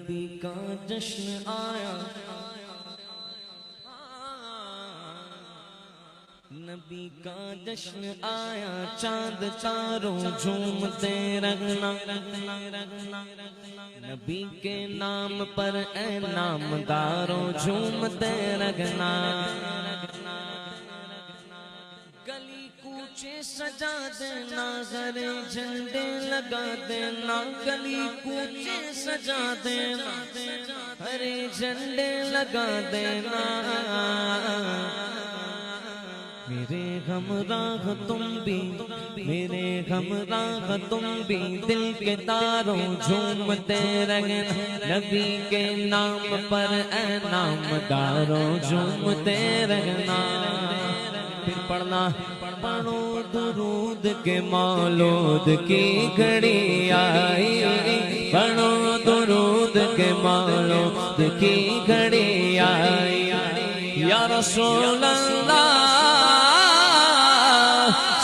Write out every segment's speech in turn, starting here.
نبی کا جشن آیا، نبی کا جشن آیا، چاند چاروں جھومتے رہنا، نبی کے نام پر اے نامداروں جھومتے رہنا، گلی کوچے سجا دینا، ہرے جھنڈے لگا دینا، گلی کوچے سجا دینا، ہرے جھنڈے لگا دینا، میرے ہمراہ تم بھی، میرے ہمراہ تم بھی، دل کے تاروں جھومتے رہنا، نبی کے نام پر اے نامداروں جھومتے رہنا، پھر پڑھنا، پڑھو درود کے مولود کی گھڑی آئی، پڑھو درود کے مولود کی گھڑی آئی، یا رسول اللہ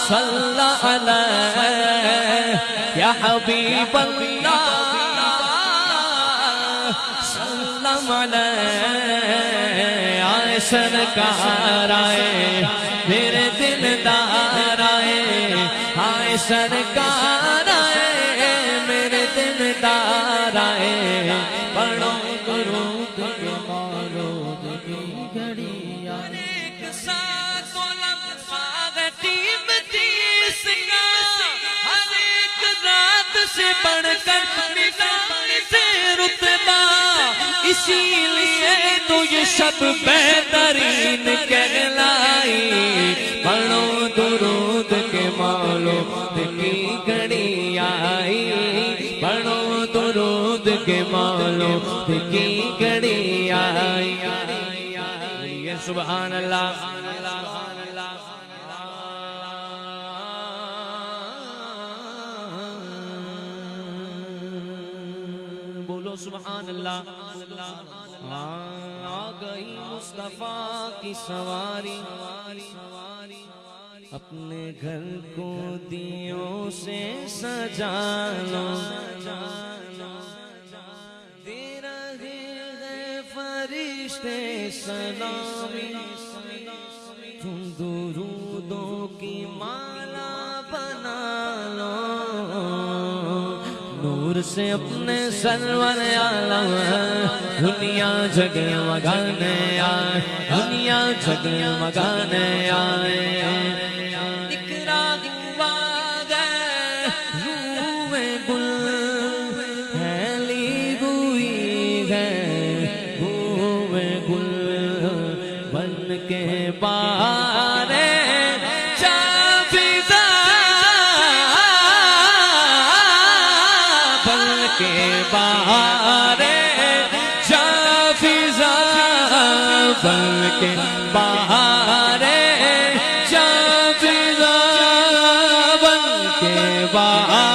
صلی علیہ، یا حبیب اللہ سلم علیہ، آئے سرکار آئے میرے دلدار آئے، آئے سرکار آئے میرے دلدار آئے، پڑھو درود کے مولود کی گھڑی آئے، ایک ساتھ قیمتی اس کا، ہر ایک رات سے بڑھ کر نگاہ سے رتبہ، اسی لیے تو یہ شب بہترین کہلائی، پڑھو درود کے مولود کی گھڑی آئی، پڑھو درود کے مولود کی گھڑی آئی، سبحان اللہ، بولو سبحان اللہ، آ گئی مصطفیٰ کی سواری، اپنے گھر کو دیوں سے سجا لو، دے رہے ہیں فرشتے سلامی، تم درودوں کی مالا بنا لو، نور سے اپنے سرور عالم دنیا جگمگانے آئے، دنیا جگمگانے آئے، اقرا اقبال روح گل پھیلی ہوئی ہے، روح گل بن کے بارے کے بارے جا فضا، بن کے بارے جا فضا، بن کے بارے